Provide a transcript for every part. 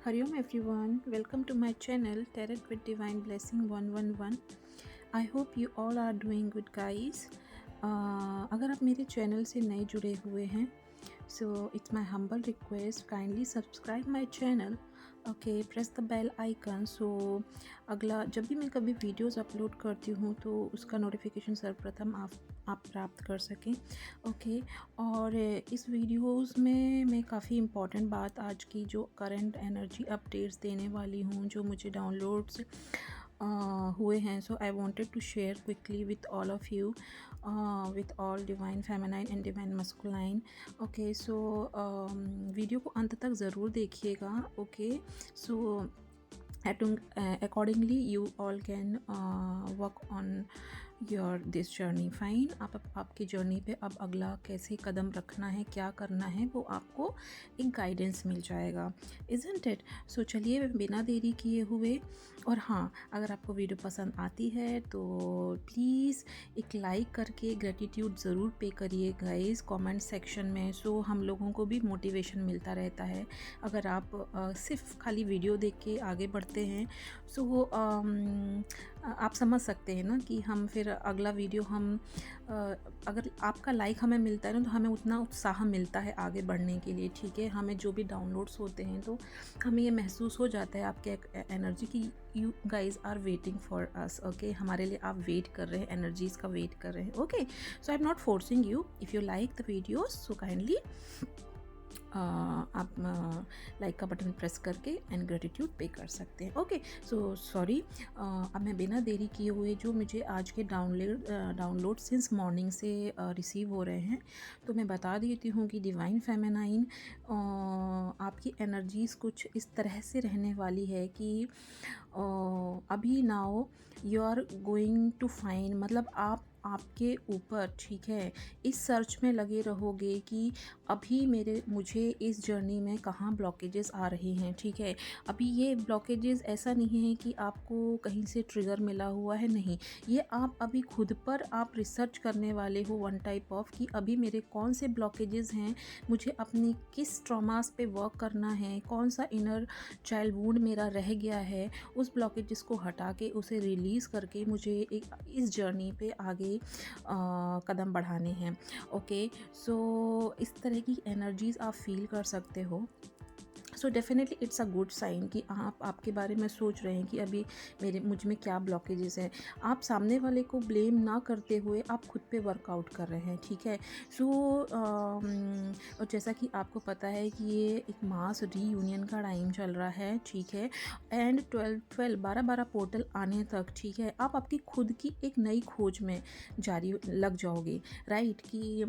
Hariom everyone, welcome to my channel Tarot with Divine Blessing 111. I hope you all are doing good guys. अगर आप मेरे channel से नए जुड़े हुए हैं so it's my humble request, kindly subscribe my channel. Okay, press the bell icon so अगला जब भी मैं कभी वीडियोस अपलोड करती हूँ तो उसका नोटिफिकेशन सर्वप्रथम आप प्राप्त कर सकें। ओके, और इस वीडियोस में मैं काफ़ी इम्पॉर्टेंट बात आज की जो करंट एनर्जी अपडेट्स देने वाली हूँ जो मुझे डाउनलोड्स हुए हैं। So I wanted to share quickly with all of you, with all divine feminine and divine masculine. Okay, so video को अंत तक ज़रूर देखिएगा। ओके, सो accordingly you all can work on your this journey fine. आपकी जर्नी पे अब अगला कैसे कदम रखना है, क्या करना है, वो आपको एक गाइडेंस मिल जाएगा, इज़न्ट इट। सो चलिए बिना देरी किए हुए, और हाँ, अगर आपको वीडियो पसंद आती है तो प्लीज़ एक लाइक करके ग्रेटिट्यूड ज़रूर पे करिए गाइस कमेंट सेक्शन में। सो हम लोगों को भी मोटिवेशन मिलता रहता है। अगर आप सिर्फ खाली वीडियो देख के आगे बढ़ते हैं सो आप समझ सकते हैं ना कि हम फिर अगला वीडियो हम अगर आपका लाइक हमें मिलता है ना तो हमें उतना उत्साह मिलता है आगे बढ़ने के लिए। ठीक है, हमें जो भी डाउनलोड्स होते हैं तो हमें ये महसूस हो जाता है आपके एनर्जी की you guys are waiting for us. Okay, हमारे लिए आप वेट कर रहे हैं, एनर्जीज़ का वेट कर रहे हैं। Okay, so I am not forcing you, if you like the videos so kindly आप लाइक का बटन प्रेस करके एंड ग्रेटिट्यूड पे कर सकते हैं। ओके, सो सॉरी, अब मैं बिना देरी किए हुए जो मुझे आज के डाउनलोड सिंस मॉर्निंग से रिसीव हो रहे हैं तो मैं बता देती हूँ कि डिवाइन फेमिनाइन आपकी एनर्जीज़ कुछ इस तरह से रहने वाली है कि अभी now you are going to find, मतलब आपके ऊपर, ठीक है, इस सर्च में लगे रहोगे कि अभी मुझे इस जर्नी में कहाँ ब्लॉकेजेस आ रहे हैं। ठीक है, अभी ये ब्लॉकेजेस ऐसा नहीं है कि आपको कहीं से ट्रिगर मिला हुआ है, नहीं, ये आप अभी खुद पर आप रिसर्च करने वाले हो वन टाइप ऑफ कि अभी मेरे कौन से ब्लॉकेजेस हैं, मुझे अपनी किस ट्रॉमास पे वर्क करना है, कौन सा इनर चाइल्ड वुंड मेरा रह गया है, उस ब्लॉकेजेस को हटा के उसे रिलीज़ करके मुझे इस जर्नी पे आगे कदम बढ़ाने हैं। ओके, सो इस तरह की एनर्जीज़ आप फील कर सकते हो। So definitely it's a good sign कि आप आपके बारे में सोच रहे हैं कि अभी मुझ में क्या ब्लॉकेजेस हैं। आप सामने वाले को ब्लेम ना करते हुए आप खुद पे वर्कआउट कर रहे हैं। ठीक है, सो और जैसा कि आपको पता है कि ये एक मास रीयूनियन का टाइम चल रहा है। ठीक है, एंड 12 पोर्टल आने तक, ठीक है, आप आपकी खुद की एक नई खोज में जारी लग जाओगे। राइट, कि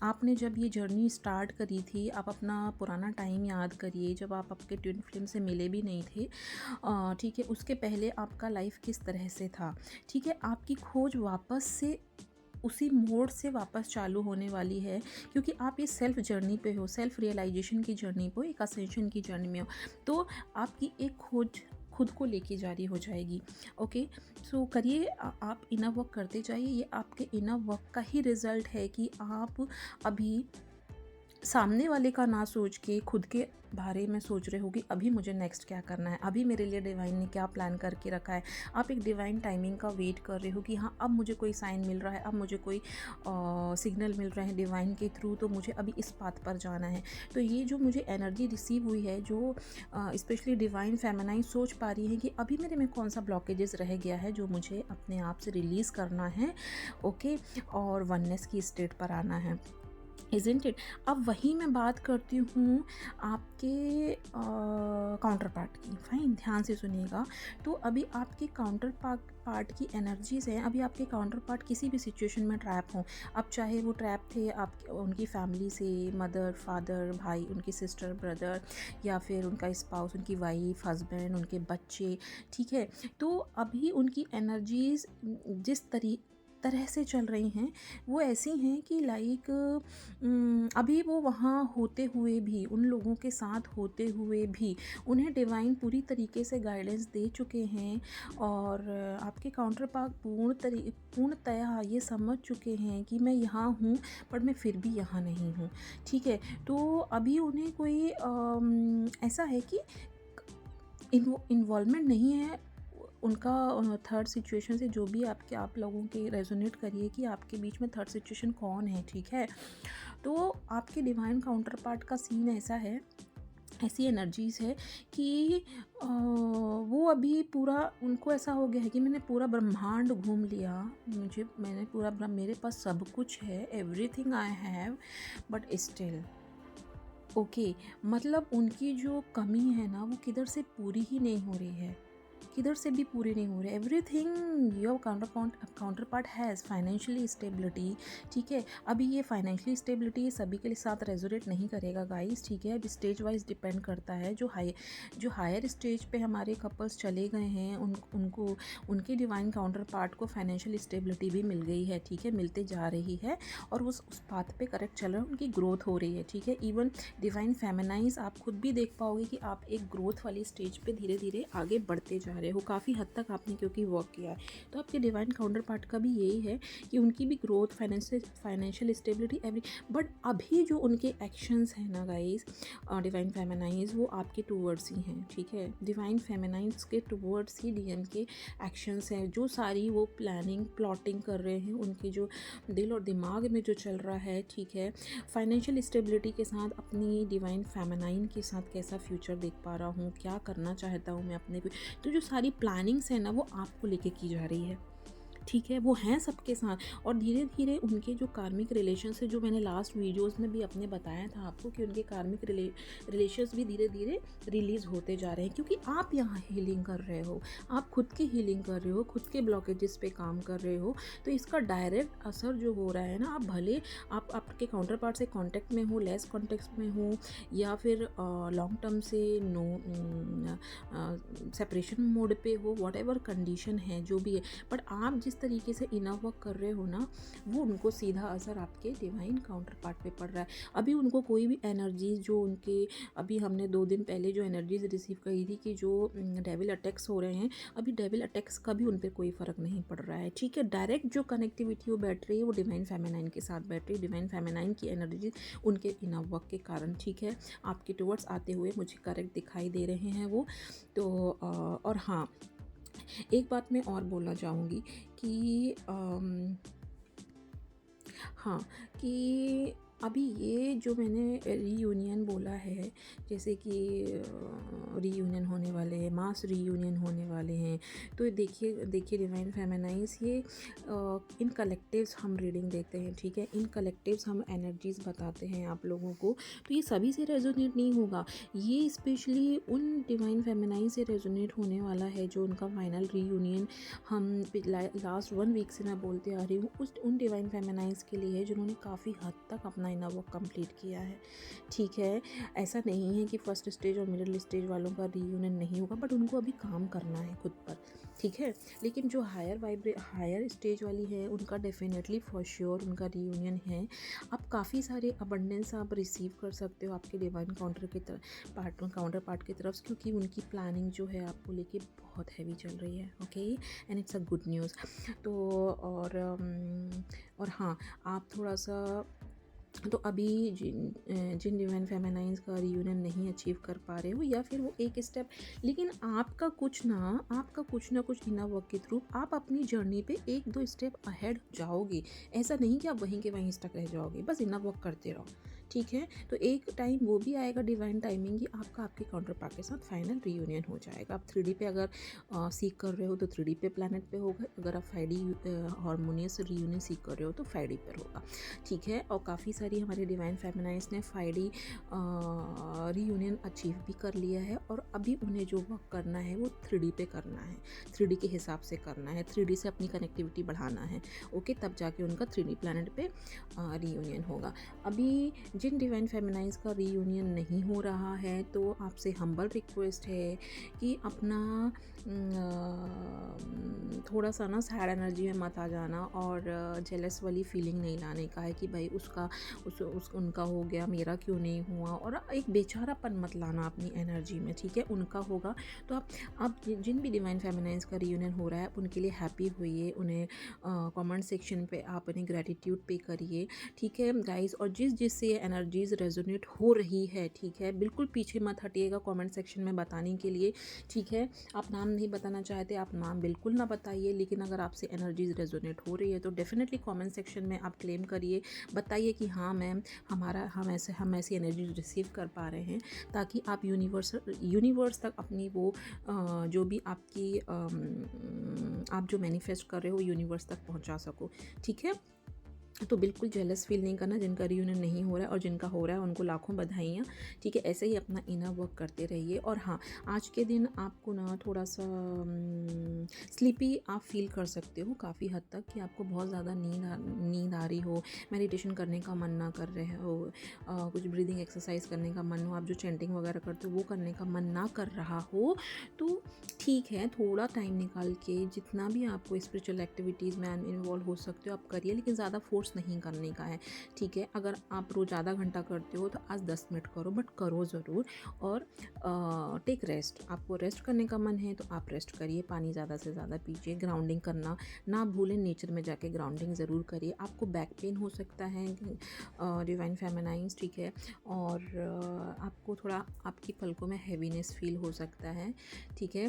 आपने जब ये जर्नी स्टार्ट करी थी, आप अपना पुराना टाइम याद करिए जब आप आपके ट्विन फ्लेम से मिले भी नहीं थे। ठीक है, उसके पहले आपका लाइफ किस तरह से था। ठीक है, आपकी खोज वापस से उसी मोड से वापस चालू होने वाली है क्योंकि आप ये सेल्फ जर्नी पे हो, सेल्फ रियलाइजेशन की जर्नी पे हो, एक असेंशन की जर्नी में हो, तो आपकी एक खोज खुद को लेके जारी हो जाएगी। ओके, सो करिए, आप इनर वर्क करते जाइए। ये आपके इनर वर्क का ही रिज़ल्ट है कि आप अभी सामने वाले का ना सोच के खुद के बारे में सोच रहे हो कि अभी मुझे नेक्स्ट क्या करना है, अभी मेरे लिए डिवाइन ने क्या प्लान करके रखा है। आप एक डिवाइन टाइमिंग का वेट कर रहे हो कि हाँ, अब मुझे कोई साइन मिल रहा है, अब मुझे कोई सिग्नल मिल रहे हैं डिवाइन के थ्रू, तो मुझे अभी इस पाथ पर जाना है। तो ये जो मुझे एनर्जी रिसीव हुई है, जो स्पेशली डिवाइन फेमिनाइन सोच पा रही है कि अभी मेरे में कौन सा ब्लॉकेजेस रह गया है जो मुझे अपने आप से रिलीज़ करना है। ओके, और वननेस की स्टेट पर आना है, इज़न्ट इट। अब वही मैं बात करती हूँ आपके काउंटर पार्ट की। फाइन, ध्यान से सुनिएगा। तो अभी आपके काउंटर पार्ट की एनर्जीज़ हैं, अभी आपके काउंटर पार्ट किसी भी सिचुएशन में ट्रैप हों, अब चाहे वो ट्रैप थे आप उनकी फैमिली से, मदर, फादर, भाई, उनकी सिस्टर, ब्रदर, या फिर उनका स्पाउस, उनकी वाइफ, हस्बैंड, उनके बच्चे। ठीक है, तो अभी उनकी एनर्जीज़ जिस तरह से चल रही हैं वो ऐसी हैं कि लाइक अभी वो वहाँ होते हुए भी, उन लोगों के साथ होते हुए भी उन्हें डिवाइन पूरी तरीके से गाइडेंस दे चुके हैं, और आपके काउंटर पार्ट पूर्णतया ये समझ चुके हैं कि मैं यहाँ हूँ पर मैं फिर भी यहाँ नहीं हूँ। ठीक है, तो अभी उन्हें कोई ऐसा है कि इन्वॉल्वमेंट नहीं है उनका थर्ड सिचुएशन से। जो भी आप लोगों के रेजोनेट करिए कि आपके बीच में थर्ड सिचुएशन कौन है, ठीक है। तो आपके डिवाइन काउंटर पार्ट का सीन ऐसा है, ऐसी एनर्जीज़ है कि वो अभी पूरा उनको ऐसा हो गया है कि मैंने पूरा ब्रह्मांड घूम लिया, मैंने पूरा मेरे पास सब कुछ है, everything I have, but still okay. मतलब उनकी जो कमी है ना वो किधर से पूरी ही नहीं हो रही है, किधर से भी पूरी नहीं हो रही। Everything your counter part has financially stability, ठीक है। अभी ये फाइनेंशियली स्टेबिलिटी सभी के साथ रेजोनेट नहीं करेगा गाइस, ठीक है। अब स्टेज वाइज डिपेंड करता है। जो हायर स्टेज पे हमारे कपल्स चले गए हैं उनको उनके डिवाइन काउंटर पार्ट को फाइनेंशियल स्टेबिलिटी भी मिल गई है, ठीक है, मिलते जा रही है और उस पाथ पे करेक्ट चल रहा है, उनकी ग्रोथ हो रही है, ठीक है। इवन डिवाइन फेमिनाइज आप खुद भी देख पाओगे कि आप एक ग्रोथ वाली स्टेज पे धीरे धीरे आगे बढ़ते जा रहे हो, काफ़ी हद तक आपने क्योंकि वर्क किया है। तो आपके डिवाइन काउंटर पार्ट का भी यही है कि उनकी भी ग्रोथ, फाइनेंशियल स्टेबिलिटी बट अभी जो उनके एक्शंस हैं ना गाइस, डिवाइन फेमिनाइज वो आपके टूवर्ड्स ही हैं, ठीक है। डिवाइन फेमिनाइज के टूवर्ड्स ही डीएम के एक्शंस हैं, जो सारी वो प्लॉटिंग कर रहे हैं, उनके जो दिल और दिमाग में जो चल रहा है, ठीक है। फाइनेंशियल स्टेबिलिटी के साथ अपनी डिवाइन फेमिनाइन के साथ कैसा फ्यूचर देख पा रहा हूँ, क्या करना चाहता हूँ मैं अपने, तो जो सारी प्लानिंग्स है ना वो आपको लेके की जा रही है, ठीक है। वो हैं सबके साथ और धीरे धीरे उनके जो कार्मिक रिलेशन है, जो मैंने लास्ट वीडियोस में भी अपने बताया था आपको कि उनके कार्मिक रिलेशंस भी धीरे धीरे रिलीज़ होते जा रहे हैं, क्योंकि आप यहाँ हीलिंग कर रहे हो, आप खुद की हीलिंग कर रहे हो, खुद के ब्लॉकेजेस पे काम कर रहे हो। तो इसका डायरेक्ट असर जो हो रहा है ना, आप भले आप आपके काउंटर पार्ट से कॉन्टेक्ट में हो, लेस कॉन्टेक्ट में हो, या फिर लॉन्ग टर्म से सेपरेशन मोड पे हो, वॉट एवर कंडीशन है जो भी है, बट आप जिस तरीके से इनर वर्क कर रहे हो ना, वो उनको सीधा असर आपके डिवाइन काउंटर पार्ट पे पड़ रहा है। अभी उनको कोई भी एनर्जीज जो उनके, अभी हमने 2 दिन पहले जो एनर्जीज रिसीव करी थी कि जो डेविल अटैक्स हो रहे हैं, अभी डेविल अटैक्स का भी उन पर कोई फ़र्क नहीं पड़ रहा है, ठीक है। डायरेक्ट जो कनेक्टिविटी वो बैठ रही है वो डिवाइन फेमिनाइन के साथ बैठ रही है, डिवाइन फेमिनाइन की एनर्जी उनके इनर वर्क के कारण, ठीक है, आपके टुवर्ड्स आते हुए मुझे करेक्ट दिखाई दे रहे हैं वो। तो और हाँ, एक बात मैं और बोलना चाहूँगी कि हाँ, कि अभी ये जो मैंने रीयूनियन बोला है, जैसे कि रीयूनियन होने वाले हैं, मास रीयूनियन होने वाले हैं, तो देखिए डिवाइन फेमिनाइज ये इन कलेक्टिव्स हम रीडिंग देते हैं, ठीक है। इन कलेक्टिव्स हम एनर्जीज बताते हैं आप लोगों को, तो ये सभी से रेजोनेट नहीं होगा, ये स्पेशली उन डिवाइन फेमिनाइज से रेजोनेट होने वाला है जो उनका फाइनल रीयूनियन हम लास्ट 1 वीक से मैं बोलते आ रही हूँ, उन डिवाइन फेमिनाइज के लिए है जिन्होंने काफ़ी हद तक अपना इनर वर्क कंप्लीट किया है, ठीक है। ऐसा नहीं है कि फर्स्ट स्टेज और मिडिल स्टेज वालों का रीयूनियन नहीं होगा, बट उनको अभी काम करना है खुद पर, ठीक है। लेकिन जो हायर स्टेज वाली है उनका डेफिनेटली फॉर श्योर उनका रीयूनियन है। आप काफ़ी सारे अबंडेंस आप रिसीव कर सकते हो आपके डिवाइन काउंटर पार्ट की तरफ, क्योंकि उनकी प्लानिंग जो है आपको लेके बहुत हैवी चल रही है, okay, and it's a good news. तो और हाँ, आप थोड़ा सा, तो अभी जिन डिवाइन फेमिनाइंस का रीयूनियन नहीं अचीव कर पा रहे हो, या फिर वो एक स्टेप, लेकिन आपका कुछ ना कुछ इनर वर्क के थ्रू आप अपनी जर्नी पे 1-2 स्टेप अहेड जाओगे। ऐसा नहीं कि आप वहीं के वहीं स्टक रह जाओगे, बस इनर वर्क करते रहो, ठीक है। तो एक टाइम वो भी आएगा डिवाइन टाइमिंग की, आपके काउंटर पार्ट के साथ फाइनल रीयूनियन हो जाएगा। आप 3D पे अगर सीख कर रहे हो तो 3D पे प्लैनेट पे होगा, अगर आप 5D हारमोनियस रीयूनियन सीख कर रहे हो तो 5D पर होगा, ठीक है। और काफ़ी सारी हमारे डिवाइन फेमिनाइज ने 5D रीयूनियन अचीव भी कर लिया है, और अभी उन्हें जो वर्क करना है वो 3D पे करना है, 3D के हिसाब से करना है, 3D से अपनी कनेक्टिविटी बढ़ाना है, ओके, तब जाके उनका 3D प्लैनेट पे रीयूनियन होगा। अभी जिन डिवाइन फेमिनाइज का रीयूनियन नहीं हो रहा है, तो आपसे हम्बल रिक्वेस्ट है कि अपना थोड़ा सा ना सैड एनर्जी में मत आ जाना, और जेलस वाली फीलिंग नहीं लाने का है कि भाई उनका हो गया, मेरा क्यों नहीं हुआ, और एक बेचारापन मत लाना अपनी एनर्जी में, ठीक है। उनका होगा तो आप जिन भी डिवाइन फेमिनाइज का रीयूनियन हो रहा है उनके लिए हैप्पी होइए, उन्हें कमेंट सेक्शन पे आप उन्हें ग्रेटिट्यूड पे करिए, ठीक है गाइस। और जिससे एनर्जीज़ रेजोनेट हो रही है, ठीक है। बिल्कुल पीछे मत हटिएगा कमेंट सेक्शन में बताने के लिए, ठीक है। आप नाम नहीं बताना चाहते, आप नाम बिल्कुल ना बताइए, लेकिन अगर आपसे एनर्जीज़ रेजोनेट हो रही है तो डेफिनेटली कमेंट सेक्शन में आप क्लेम करिए, बताइए कि हाँ मैम हम ऐसी एनर्जी रिसीव कर पा रहे हैं, ताकि आप यूनिवर्स तक अपनी वो जो भी आपकी आप जो मैनिफेस्ट कर रहे हो यूनिवर्स तक पहुंचा सको, ठीक है। तो बिल्कुल जेलस फील नहीं करना, जिनका रियूनियन नहीं हो रहा है, और जिनका हो रहा है उनको लाखों बधाइयाँ, ठीक है। ऐसे ही अपना इनर वर्क करते रहिए। और हाँ, आज के दिन आपको ना थोड़ा सा स्लीपी आप फील कर सकते हो काफ़ी हद तक, कि आपको बहुत ज़्यादा नींद आ रही हो, मेडिटेशन करने का मन ना कर रहे हो, कुछ ब्रीदिंग एक्सरसाइज करने का मन हो, आप जो चैंटिंग वगैरह करते हो वो करने का मन ना कर रहा हो, तो ठीक है, थोड़ा टाइम निकाल के जितना भी आपको स्पिरिचुअल एक्टिविटीज़ में इन्वॉल्व हो सकते हो आप करिए, लेकिन ज़्यादा फोर्स नहीं करने का है, ठीक है। अगर आप रोज़ आधा घंटा करते हो तो आज 10 मिनट करो, बट करो ज़रूर। और टेक रेस्ट, आपको रेस्ट करने का मन है तो आप रेस्ट करिए, पानी ज़्यादा से ज़्यादा पीजिए, ग्राउंडिंग करना ना भूलें, नेचर में जाके ग्राउंडिंग ज़रूर करिए। आपको बैक पेन हो सकता है डिवाइन फेमिनाइंस, ठीक है, और आपको थोड़ा आपकी पलकों में हैवीनेस फील हो सकता है, ठीक है।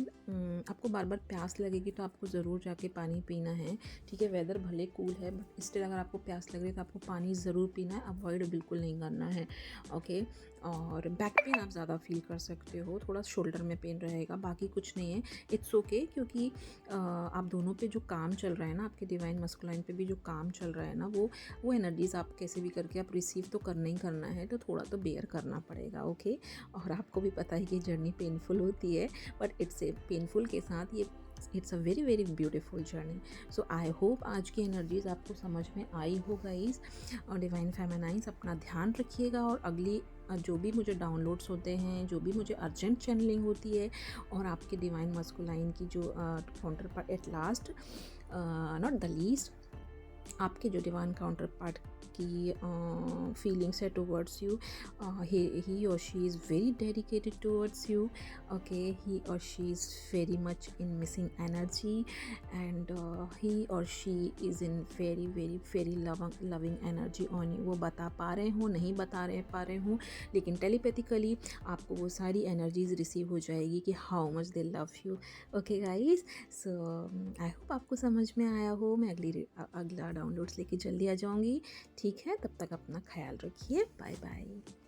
आपको बार बार प्यास लगेगी तो आपको ज़रूर जाके पानी पीना है, ठीक है। वेदर भले कूल है बट स्टिल अगर आपको प्यास लग रही है तो आपको पानी ज़रूर पीना है, अवॉइड बिल्कुल नहीं करना है, ओके। और बैक पेन आप ज़्यादा फील कर सकते हो, थोड़ा शोल्डर में पेन रहेगा, बाकी कुछ नहीं है, इट्स ओके। क्योंकि आप दोनों पे जो काम चल रहा है ना, आपके डिवाइन मस्कुलाइन पे भी जो काम चल रहा है ना, वो एनर्जीज़ आप कैसे भी करके आप रिसीव तो करना ही करना है, तो थोड़ा तो बेयर करना पड़ेगा, ओके। और आपको भी पता है कि जर्नी पेनफुल होती है, बट इट्स ए पेनफुल के साथ ये it's a very very beautiful journey. So I hope आज की एनर्जीज़ आपको समझ में आई हो गाइस। और डिवाइन फेमिनाइंस अपना ध्यान रखिएगा, और अगली जो भी मुझे डाउनलोड्स होते हैं, जो भी मुझे अर्जेंट चैनलिंग होती है, और आपके डिवाइन मस्कुलाइन की जो counter part at last not the least, आपके जो डिवाइन काउंटर पार्ट की फीलिंग्स है टुवर्ड्स यू, ही और she is very dedicated towards you, okay. He और she is very much in missing energy, and he और she is in very very very loving energy on you. वो बता पा रहे हो नहीं पा रहे हूँ, लेकिन टेलीपैथिकली आपको वो सारी एनर्जीज रिसीव हो जाएगी कि how much they love you, okay guys. So I hope आपको समझ में आया हो। मैं अगला डाउनलोड्स लेके जल्दी आ जाऊँगी, ठीक है। तब तक अपना ख्याल रखिए, बाय बाय।